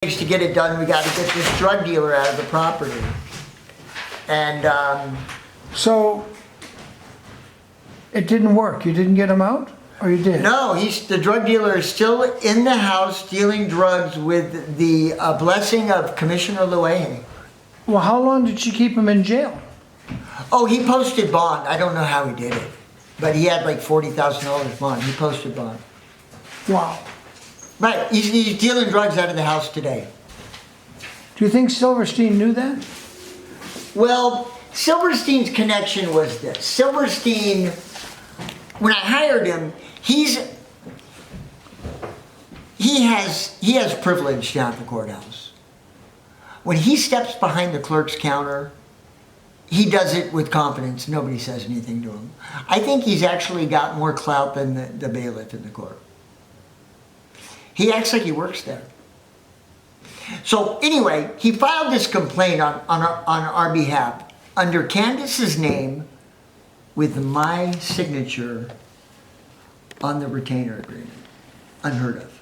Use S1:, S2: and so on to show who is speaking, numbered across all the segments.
S1: To get it done, we got to get this drug dealer out of the property. And
S2: So it didn't work. You didn't get him out, or you did?
S1: no, the drug dealer is still in the house dealing drugs with the blessing of Commissioner Wagener.
S2: Well, how long did you keep him in jail?
S1: Oh, he posted bond. I don't know how he did it, but he had like $40,000 bond. He posted bond.
S2: Wow.
S1: Right, he's dealing drugs out of the house today.
S2: Do you think Silverstein knew that?
S1: Well, Silverstein's connection was this. Silverstein, when I hired him, he has privilege down at the courthouse. When he steps behind the clerk's counter, he does it with confidence. Nobody says anything to him. I think he's actually got more clout than the bailiff in the court. He acts like he works there. So anyway, he filed this complaint on our behalf under Candace's name with my signature on the retainer agreement. Unheard of.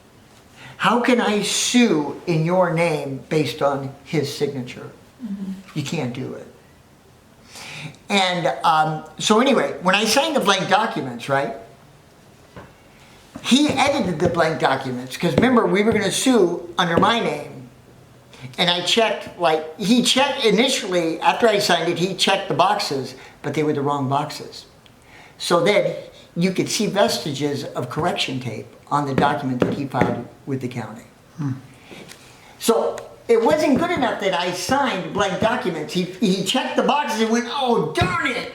S1: How can I sue in your name based on his signature? Mm-hmm. You can't do it. And so anyway, when I signed the blank documents, right? He edited the blank documents because remember, we were going to sue under my name. And I checked, he checked initially, after I signed it, he checked the boxes, but they were the wrong boxes. So then you could see vestiges of correction tape on the document that he filed with the county. So it wasn't good enough that I signed blank documents. He checked the boxes and went, oh, darn it.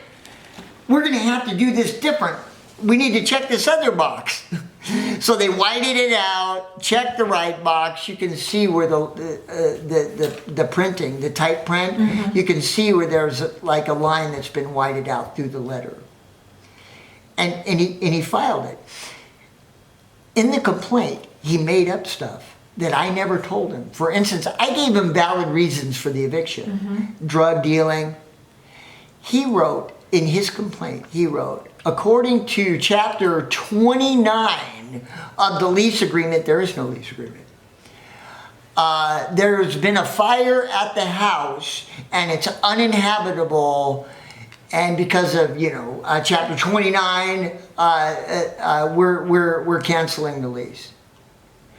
S1: We're going to have to do this different. We need to check this other box. So they whited it out, checked the right box. You can see where the printing, the type print, mm-hmm. You can see where there's like a line that's been whited out through the letter. And he filed it. In the complaint, he made up stuff that I never told him. For instance, I gave him valid reasons for the eviction. Mm-hmm. Drug dealing. He wrote, in his complaint, according to chapter 29 of the lease agreement, there is no lease agreement. There's been a fire at the house and it's uninhabitable, and because of chapter 29, we're canceling the lease.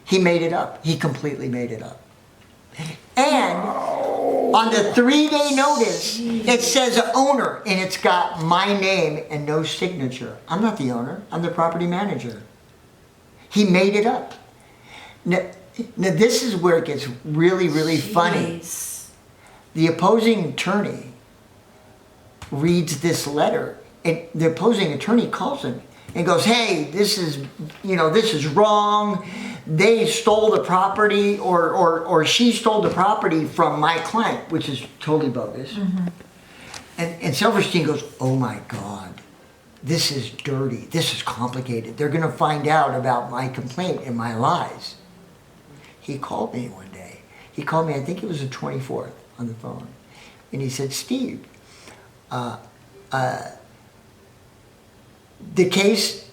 S1: He made it up. He completely made it up. And on the 3-day notice, it says owner, and it's got my name and no signature. I'm not the owner. I'm the property manager. He made it up. Now this is where it gets really, really funny. The opposing attorney reads this letter, and the opposing attorney calls him and goes, hey, this is wrong. They stole the property, or she stole the property from my client, which is totally bogus. Mm-hmm. And Silverstein goes, oh my God, this is dirty. This is complicated. They're going to find out about my complaint and my lies. He called me one day. He called me, I think it was the 24th, on the phone. And he said, Steve, the case,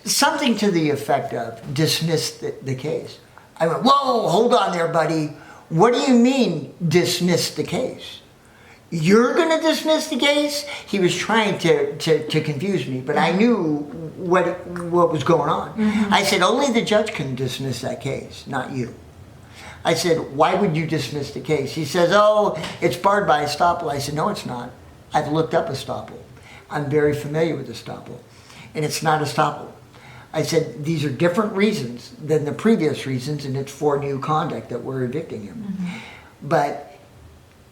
S1: something to the effect of dismiss the case. I went, whoa, hold on there, buddy. What do you mean dismiss the case? You're going to dismiss the case? He was trying to confuse me, but I knew what was going on. Mm-hmm. I said, only the judge can dismiss that case, not you. I said, why would you dismiss the case? He says, oh, it's barred by estoppel. I said, no, it's not. I've looked up estoppel. I'm very familiar with estoppel, and it's not estoppel. I said, these are different reasons than the previous reasons, and it's for new conduct that we're evicting him. Mm-hmm. But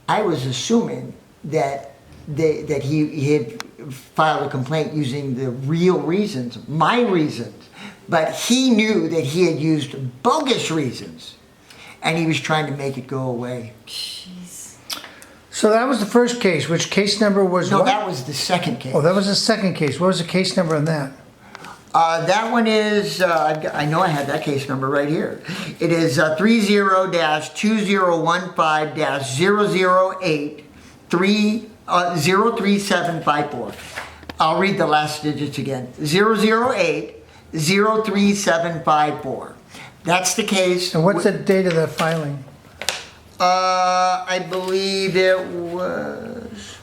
S1: I was assuming that he had filed a complaint using the real reasons, my reasons, but he knew that he had used bogus reasons, and he was trying to make it go away.
S2: Jeez. So that was the first case. Which case number was
S1: No,
S2: what?
S1: that was the second case.
S2: Oh, that was the second case. What was the case number on that?
S1: That one is, I know I had that case number right here. It is 30-2015-008-03754. I'll read the last digits again. 008-03754. That's the case.
S2: And what's the date of that filing?
S1: I believe it was,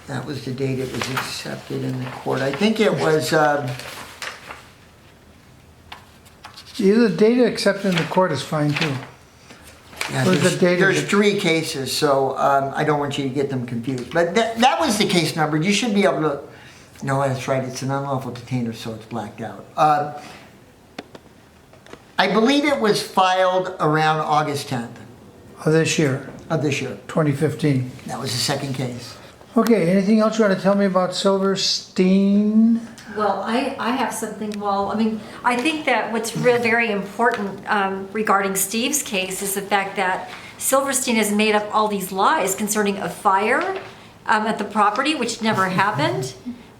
S1: that was the date it was accepted in the court. I think it was,
S2: Either the date accepted in the court is fine too.
S1: yeah,
S2: What is the date of
S1: there's
S2: it?
S1: 3 cases, so I don't want you to get them confused. But that was the case number. You should be able to, no, that's right, it's an unlawful detainer, so it's blacked out. I believe it was filed around August 10th
S2: Of this year,
S1: of this year.
S2: 2015.
S1: That was the second case.
S2: Okay, anything else you want to tell me about Silverstein?
S3: Well, I have something, I think that what's very important regarding Steve's case is the fact that Silverstein has made up all these lies concerning a fire at the property, which never happened.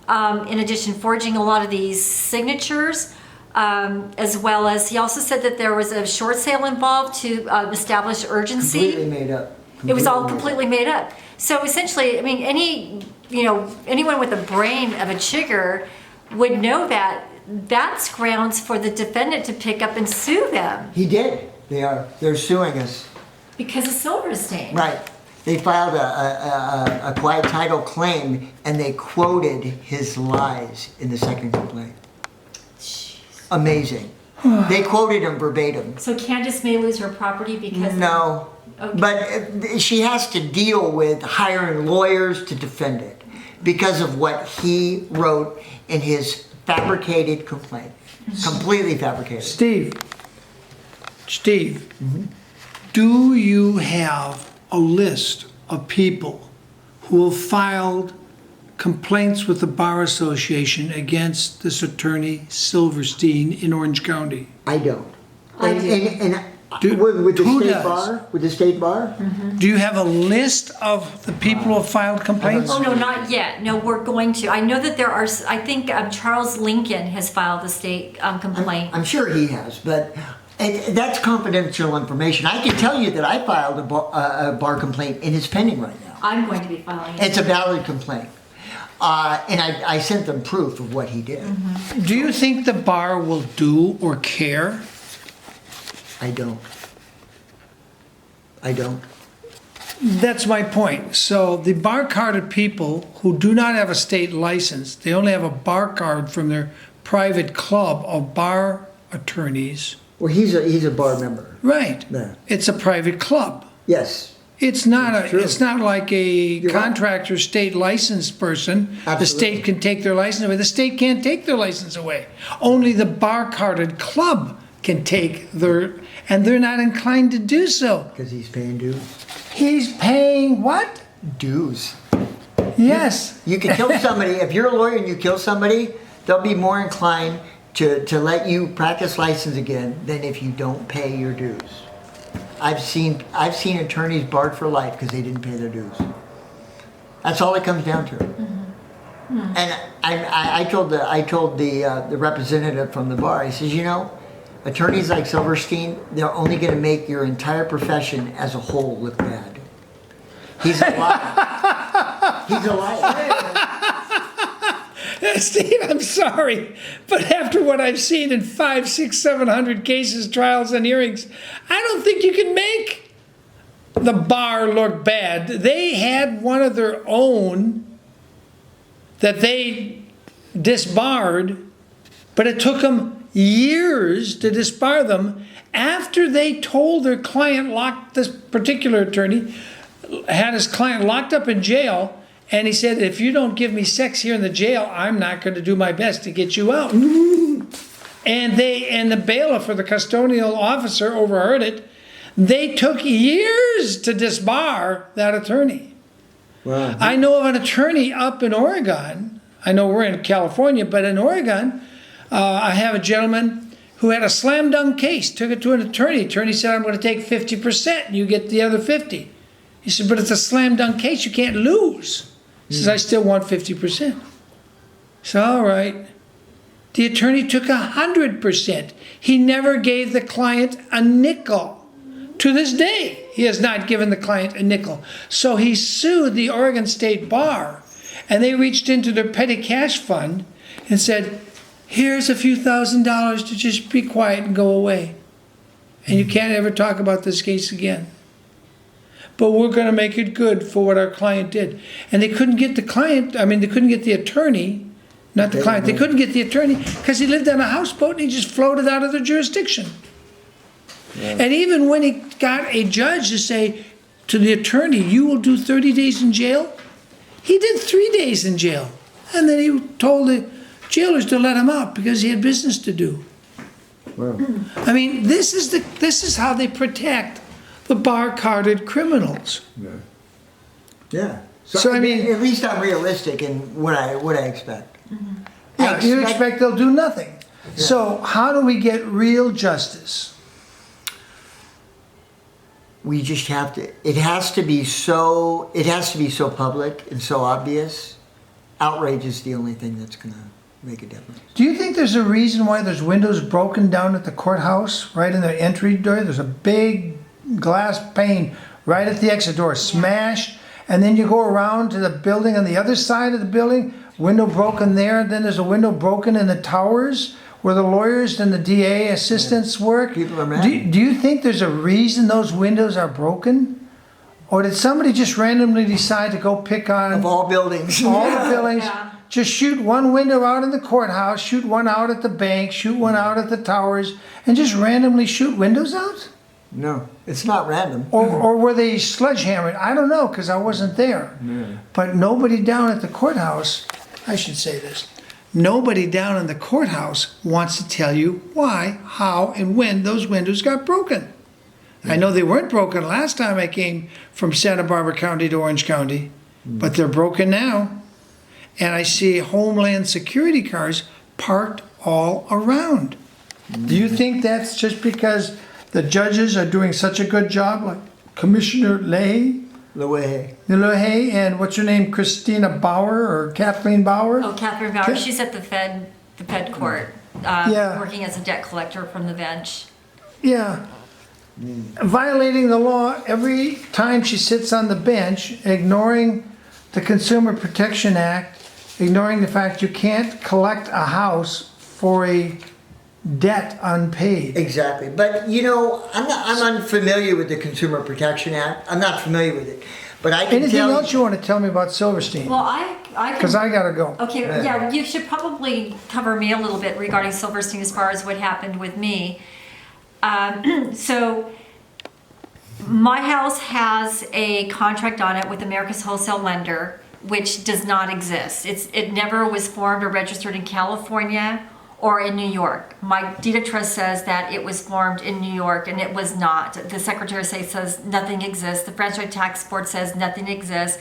S3: In addition, forging a lot of these signatures, as well as he also said that there was a short sale involved to establish urgency.
S1: Completely made up.
S3: It was all
S1: Completely
S3: completely made up. So essentially, anyone with the brain of a chigger would know that that's grounds for the defendant to pick up and sue them
S1: He did. They're suing us.
S3: because of Silverstein.
S1: Right. They filed a quiet title claim and they quoted his lies in the second complaint. Amazing. They quoted him verbatim.
S3: So Candace may lose her property because
S1: No.
S3: Okay.
S1: But she has to deal with hiring lawyers to defend it because of what he wrote in his fabricated complaint. Completely fabricated.
S4: Steve, do you have a list of people who have filed complaints with the Bar Association against this attorney Silverstein in Orange County?
S1: I don't.
S3: I do.
S1: And
S4: Do-
S1: with the
S4: who
S1: state
S4: does?
S1: bar? With the state bar?
S4: Do you have a list of the people who have filed complaints?
S3: Oh, no, not yet. No, we're going to. I know that there are, I think Charles Lincoln has filed a state complaint.
S1: I'm sure he has, but that's confidential information. I can tell you that I filed a bar complaint and it's pending right now.
S3: I'm going to be filing it.
S1: It's a valid complaint. And I sent them proof of what he did.
S4: Do you think the bar will do or care?
S1: I don't.
S4: That's my point. So the bar carded people who do not have a state license, they only have a bar card from their private club of bar attorneys.
S1: Well, he's a bar member.
S4: Right.
S1: Yeah.
S4: It's a private club.
S1: Yes.
S4: It's not
S1: It's true.
S4: it's not like a
S1: You're right.
S4: contractor, state licensed person. The
S1: Absolutely.
S4: state can take their license away. The state can't take their license away. Only the bar carded club can take their, and they're not inclined to do so.
S1: Because he's paying dues.
S4: He's paying what?
S1: Dues.
S4: Yes.
S1: You can kill somebody. If you're a lawyer and you kill somebody, they'll be more inclined to let you practice license again than if you don't pay your dues. I've seen attorneys barred for life because they didn't pay their dues. That's all it comes down to. And I told the representative from the bar, I says, attorneys like Silverstein, they're only going to make your entire profession as a whole look bad. He's a liar. He's a liar.
S4: Steve, I'm sorry, but after what I've seen in 500, 600, 700 cases, trials, and hearings, I don't think you can make the bar look bad. They had one of their own that they disbarred, but it took them years to disbar them after they told their client, this particular attorney had his client locked up in jail. And he said, if you don't give me sex here in the jail, I'm not going to do my best to get you out. And the bailiff or the custodial officer overheard it. They took years to disbar that attorney.
S1: Wow.
S4: I know of an attorney up in Oregon. I know we're in California, but in Oregon, I have a gentleman who had a slam dunk case, took it to an attorney. Attorney said, I'm going to take 50% and you get the other 50. He said, but it's a slam dunk case, you can't lose. He says, I still want 50%. So, all right. The attorney took 100%. He never gave the client a nickel. To this day, he has not given the client a nickel. So he sued the Oregon State Bar, and they reached into their petty cash fund and said, here's a few $1,000s to just be quiet and go away. And you can't ever talk about this case again. But we're going to make it good for what our client did. And they couldn't get the client, they couldn't get the attorney, not the client, they couldn't get the attorney because he lived on a houseboat and he just floated out of the jurisdiction. Yeah. And even when he got a judge to say to the attorney, you will do 30 days in jail, he did 3 days in jail. And then he told the jailers to let him out because he had business to do.
S1: Wow.
S4: This is how they protect the bar-carded criminals.
S1: Yeah.
S4: So,
S1: at least I'm realistic in what I expect.
S3: Mm-hmm.
S2: Yeah, you expect they'll do nothing. Yeah. So how do we get real justice?
S1: We just have to. It has to be so public and so obvious. Outrage is the only thing that's going to make a difference.
S2: Do you think there's a reason why there's windows broken down at the courthouse, right in the entry door? There's a big glass pane right at the exit door, smashed, and then you go around to the building on the other side of the building, window broken there, then there's a window broken in the towers where the lawyers and the DA assistants work.
S1: People are mad.
S2: Do you think there's a reason those windows are broken? Or did somebody just randomly decide to go pick on
S1: of all buildings?
S2: All the buildings. Yeah. Just shoot one window out in the courthouse, shoot one out at the bank, shoot one out at the towers, and just randomly shoot windows out?
S1: No, it's not random.
S2: Or were they sledgehammered? I don't know, because I wasn't there.
S1: No.
S2: But nobody down at the courthouse, I should say this, nobody down in the courthouse wants to tell you why, how, and when those windows got broken. I know they weren't broken last time I came from Santa Barbara County to Orange County, but they're broken now. And I see Homeland Security cars parked all around. Do you think that's just because the judges are doing such a good job, like Commissioner Leahy and what's her name, Christina Bauer or Kathleen Bauer?
S3: Oh, Kathleen Bauer. She's at the Fed court, working as a debt collector from the bench.
S2: Yeah. Violating the law every time she sits on the bench, ignoring the Consumer Protection Act, ignoring the fact you can't collect a house for a debt unpaid.
S1: Exactly. But, I'm unfamiliar with the Consumer Protection Act. I'm not familiar with it. But I can
S2: Anything else you want to tell me about Silverstein?
S3: Well, I
S2: because I got to go.
S3: Okay, yeah, you should probably cover me a little bit regarding Silverstein as far as what happened with me. So my house has a contract on it with America's Wholesale Lender, which does not exist. It never was formed or registered in California or in New York. My deed of trust says that it was formed in New York, and it was not. The Secretary of State says nothing exists. The Franchise Tax Board says nothing exists.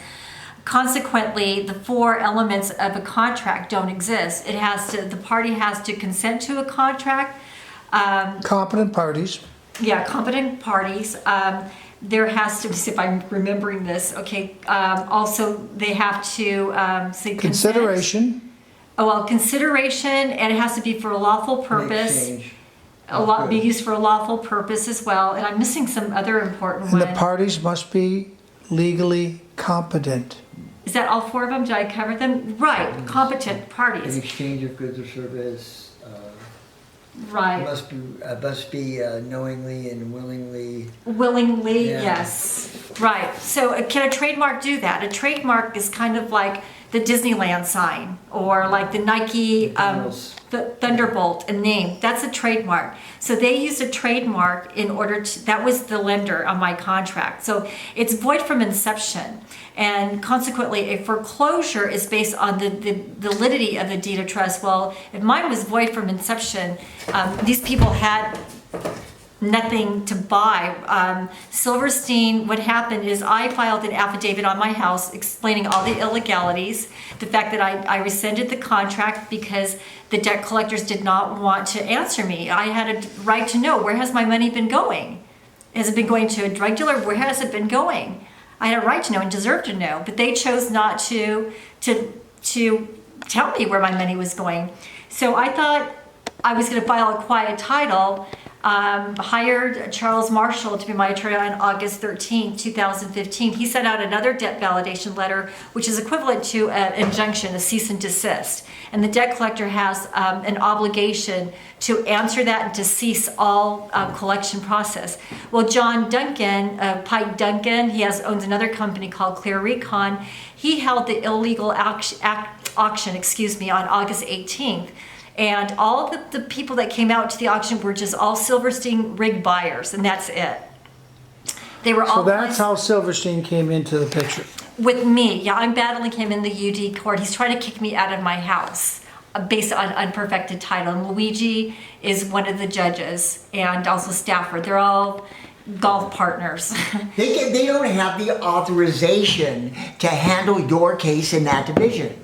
S3: Consequently, the 4 elements of a contract don't exist. The party has to consent to a contract.
S2: Competent parties.
S3: Yeah, competent parties. There has to, see if I'm remembering this, okay. Also, they have to say
S2: consideration.
S3: Consent. Oh, well, consideration, and it has to be for a lawful purpose. Be used for a lawful purpose as well. And I'm missing some other important ones.
S2: And the parties must be legally competent.
S3: Is that all 4 of them? Did I cover them? Right, competent parties.
S1: An exchange of goods or service.
S3: Right.
S1: Must be knowingly and willingly.
S3: Willingly,
S1: yeah.
S3: Yes. Right. So can a trademark do that? A trademark is kind of like the Disneyland sign or like the Nike the Thunderbolt and name. That's a trademark. So they used a trademark in order to, that was the lender on my contract. So it's void from inception. And consequently, a foreclosure is based on the validity of the deed of trust. Well, if mine was void from inception, these people had nothing to buy. Silverstein, what happened is I filed an affidavit on my house explaining all the illegalities, the fact that I rescinded the contract because the debt collectors did not want to answer me. I had a right to know, where has my money been going? Has it been going to a drug dealer? Where has it been going? I had a right to know and deserved to know, but they chose not to tell me where my money was going. So I thought I was going to file a quiet title hired Charles Marshall to be my attorney on August 13, 2015. He sent out another debt validation letter, which is equivalent to an injunction, a cease and desist. And the debt collector has an obligation to answer that and to cease all collection process. Well, John Duncan, Pike Duncan, he owns another company called Clear Recon. He held the illegal auction, on August 18th. And all of the people that came out to the auction were just all Silverstein rig buyers, and that's it. They were all.
S2: So that's how Silverstein came into the picture.
S3: With me, yeah, I'm battling him in the UD court. He's trying to kick me out of my house based on unperfected title. And Luigi is one of the judges, and also Stafford. They're all golf partners.
S1: They don't have the authorization to handle your case in that division.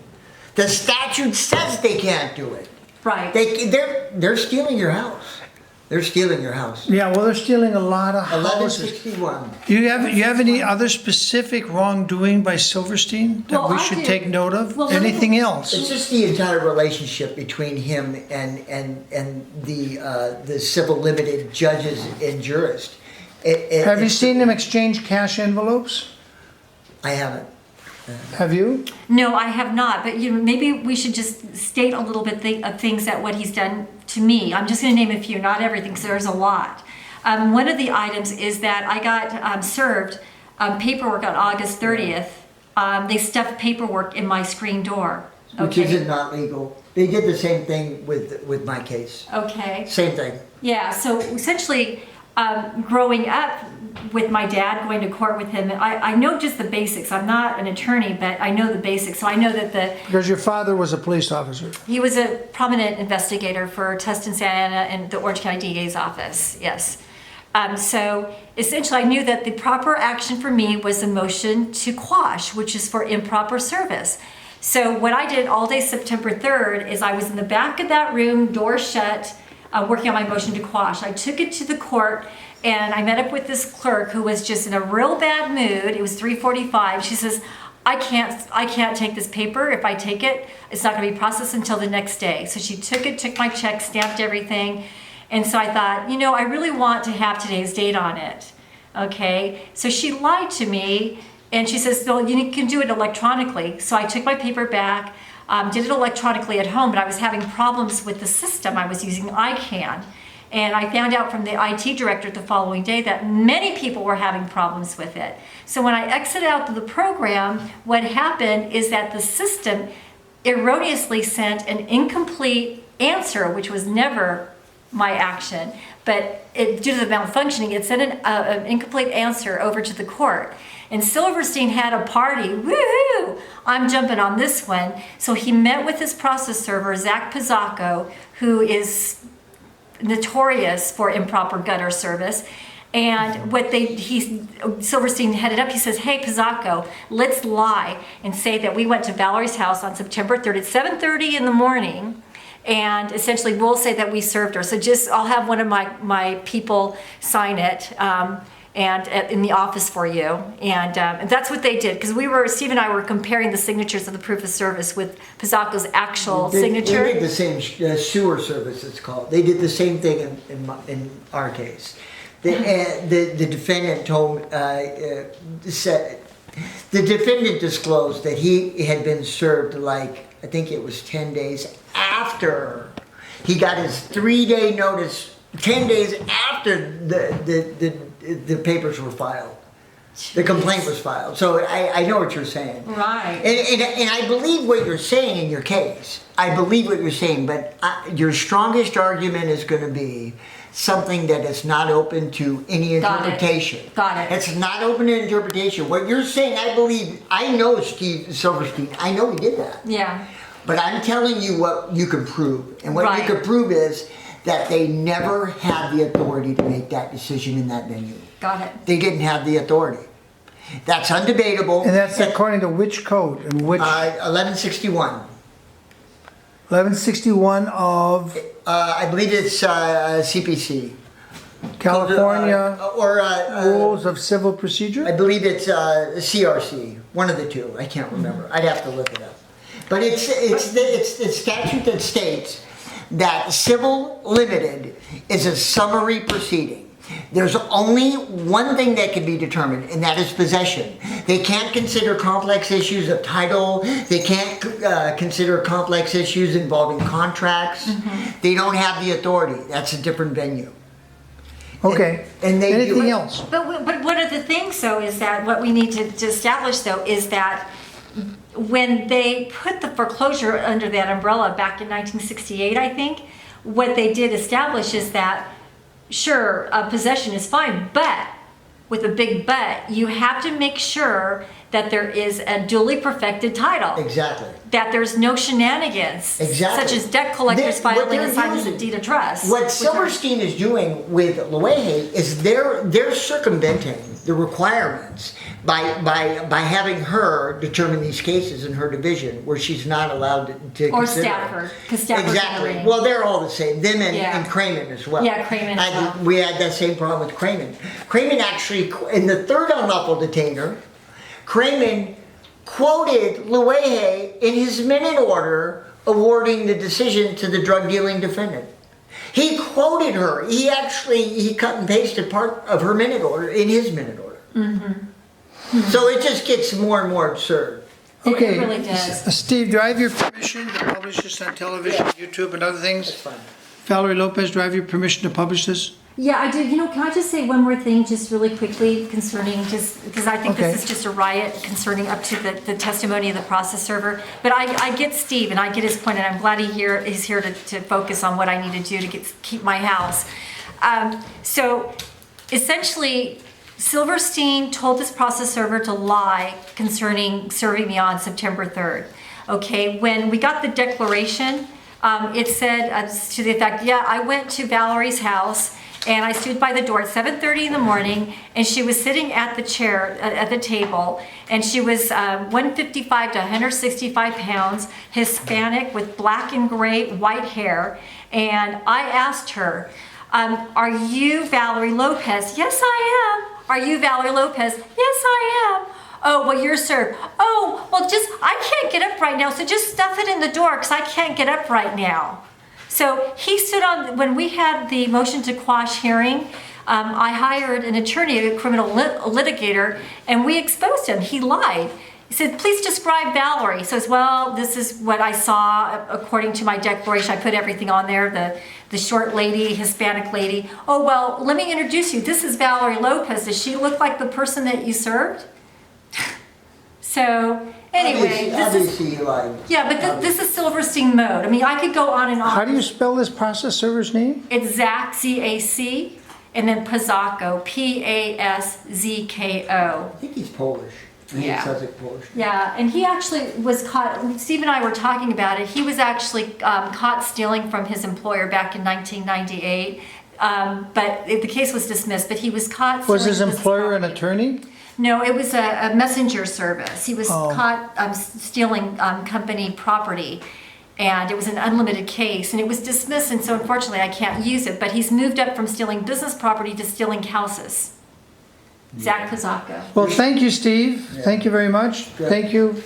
S1: The statute says they can't do it.
S3: Right.
S1: They're stealing your house. They're stealing your house.
S2: Yeah, well, they're stealing a lot of houses.
S1: 1161.
S2: Do you have any other specific wrongdoing by Silverstein that
S3: Well,
S2: we
S3: I
S2: should
S3: do.
S2: take note of?
S3: Well, let me-
S2: Anything else?
S1: It's just the entire relationship between him and the civil limited judges and jurists.
S2: Have you seen them exchange cash envelopes?
S1: I haven't.
S2: Have you?
S3: No, I have not. But maybe we should just state a little bit of things that what he's done to me. I'm just going to name a few, not everything, because there's a lot. One of the items is that I got served paperwork on August 30th. They stuffed paperwork in my screen door.
S1: Which isn't not legal. They did the same thing with my case.
S3: Okay.
S1: Same thing.
S3: Yeah. So essentially, growing up with my dad, going to court with him, I know just the basics. I'm not an attorney, but I know the basics. So I know that
S2: Because your father was a police officer.
S3: he was a prominent investigator for Tustin, Santa Ana, and the Orange County DA's office. Yes. So essentially, I knew that the proper action for me was a motion to quash, which is for improper service. So what I did all day September 3rd is I was in the back of that room, door shut, working on my motion to quash. I took it to the court, and I met up with this clerk who was just in a real bad mood. It was 3:45. She says, I can't take this paper. If I take it, it's not going to be processed until the next day. So she took it, took my check, stamped everything. And so I thought, I really want to have today's date on it. Okay. So she lied to me, and she says, well, you can do it electronically. So I took my paper back, did it electronically at home, but I was having problems with the system. I was using ICANN. And I found out from the IT director the following day that many people were having problems with it. So when I exited out of the program, what happened is that the system erroneously sent an incomplete answer, which was never my action. But due to the malfunctioning, it sent an incomplete answer over to the court. And Silverstein had a party. Woohoo! I'm jumping on this one. So he met with his process server, Zach Pizzacco, who is notorious for improper gutter service. And Silverstein headed up, he says, hey, Pizzacco, let's lie and say that we went to Valerie's house on September 3rd at 7:30 in the morning. And essentially we'll say that we served her. So I'll have one of my people sign it and in the office for you. And that's what they did. Because Steve and I were comparing the signatures of the proof of service with Pizzacco's actual signature.
S1: They did the same sewer service, it's called. They did the same thing in our case. The defendant the defendant disclosed that he had been served I think it was 10 days after he got his 3-day notice, 10 days after the papers were filed. The complaint was filed. So I know what you're saying.
S3: Right.
S1: And I believe what you're saying in your case. I believe what you're saying, but your strongest argument is going to be something that is not open to any interpretation.
S3: Got it.
S1: It's not open to interpretation. What you're saying, I know Steve Silverstein. I know he did that.
S3: Yeah.
S1: But I'm telling you what you can prove. And what you can prove is that they never had the authority to make that decision in that venue.
S3: Got it.
S1: They didn't have the authority. That's undebatable.
S2: And that's according to which code and which?
S1: 1161.
S2: 1161 of
S1: I believe it's CPC.
S2: California
S1: or
S2: Rules of Civil Procedure?
S1: I believe it's CRC. One of the two. I can't remember. I'd have to look it up. But it's the statute that states that civil limited is a summary proceeding. There's only one thing that can be determined, and that is possession. They can't consider complex issues of title. They can't consider complex issues involving contracts. They don't have the authority. That's a different venue.
S2: Okay.
S1: And they do
S2: Anything
S1: it.
S2: else?
S3: But one of the things, though, is that what we need to establish, though, is that when they put the foreclosure under that umbrella back in 1968, I think, what they did establish is that, sure, possession is fine, but, with a big but, you have to make sure that there is a duly perfected title.
S1: Exactly.
S3: That there's no shenanigans.
S1: Exactly.
S3: Such as debt collectors
S1: What
S3: filing
S1: they're
S3: assignments
S1: using-
S3: of deed of trust.
S1: What
S3: which are-
S1: Silverstein is doing with Loewe is they're circumventing the requirements by having her determine these cases in her division where she's not allowed to
S3: Or
S1: consider.
S3: Stafford, because Stafford's in the
S1: Exactly.
S3: ring.
S1: Well, they're all the same. Them
S3: Yeah.
S1: and Cramen as well.
S3: Yeah, Cramen as well.
S1: We had that same problem with Cramen. Cramen actually, in the third unlawful detainer, Cramen quoted Loewe in his minute order awarding the decision to the drug dealing defendant. He quoted her. He cut and pasted part of her minute order in his minute order. So it just gets more and more absurd.
S2: Okay.
S3: It really does.
S2: Steve, do I have your permission to publish this on television, YouTube, and other things?
S1: It's fine.
S2: Valerie Lopez, do I have your permission to publish this?
S3: Yeah, I do. You know, can I just say one more thing, just really quickly, concerning, just because I think
S2: Okay.
S3: this is just a riot concerning up to the testimony of the process server. But I get Steve and I get his point, and I'm glad he's here to focus on what I need to do to keep my house. So essentially, Silverstein told this process server to lie concerning serving me on September 3rd. Okay, when we got the declaration, it said to the effect, yeah, I went to Valerie's house and I stood by the door at 7:30 in the morning, and she was sitting at the chair, at the table, and she was 155 to 165 pounds, Hispanic with black and gray white hair, and I asked her, are you Valerie Lopez? Yes, I am. Are you Valerie Lopez? Yes, I am. Oh, well, you're served. Oh, well, I can't get up right now, so just stuff it in the door because I can't get up right now. So he stood on, when we had the motion to quash hearing, I hired an attorney, a criminal litigator, and we exposed him. He lied. He said, please describe Valerie. He says, well, this is what I saw according to my declaration. I put everything on there, the short lady, Hispanic lady. Oh, well, let me introduce you. This is Valerie Lopez. Does she look like the person that you served? So anyway,
S1: Obviously you lied.
S3: yeah, but this is Silverstein mode. I mean, I could go on and on.
S2: How do you spell this process server's name?
S3: It's Zac, Z-A-C, and then Pazako, P-A-S-Z-K-O.
S1: I think he's Polish. I think
S3: Yeah.
S1: he sounds like Polish.
S3: Yeah, and he actually was caught, Steve and I were talking about it, he was actually caught stealing from his employer back in 1998, but the case was dismissed, but he was caught
S2: Was
S3: stealing
S2: his
S3: business
S2: employer an
S3: property.
S2: attorney?
S3: No, it was a messenger service. He was
S2: Oh.
S3: caught stealing company property, and it was an unlimited case, and it was dismissed, and so unfortunately I can't use it, but he's moved up from stealing business property to stealing houses. Zac Pazako.
S2: Well, thank you, Steve. Thank you very much.
S1: Good.
S2: Thank you,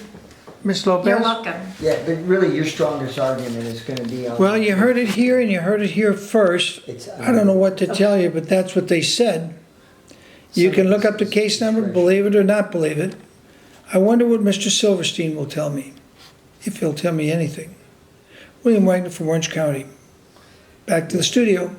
S2: Ms. Lopez.
S3: You're welcome.
S1: Yeah, but really your strongest argument is going to be on.
S4: Well, you heard it here and you heard it here first.
S1: It's,
S4: I don't know what to tell you, but that's what they said. You can look up the case number, believe it or not believe it. I wonder what Mr. Silverstein will tell me, if he'll tell me anything. William Wagener from Orange County. Back to the studio.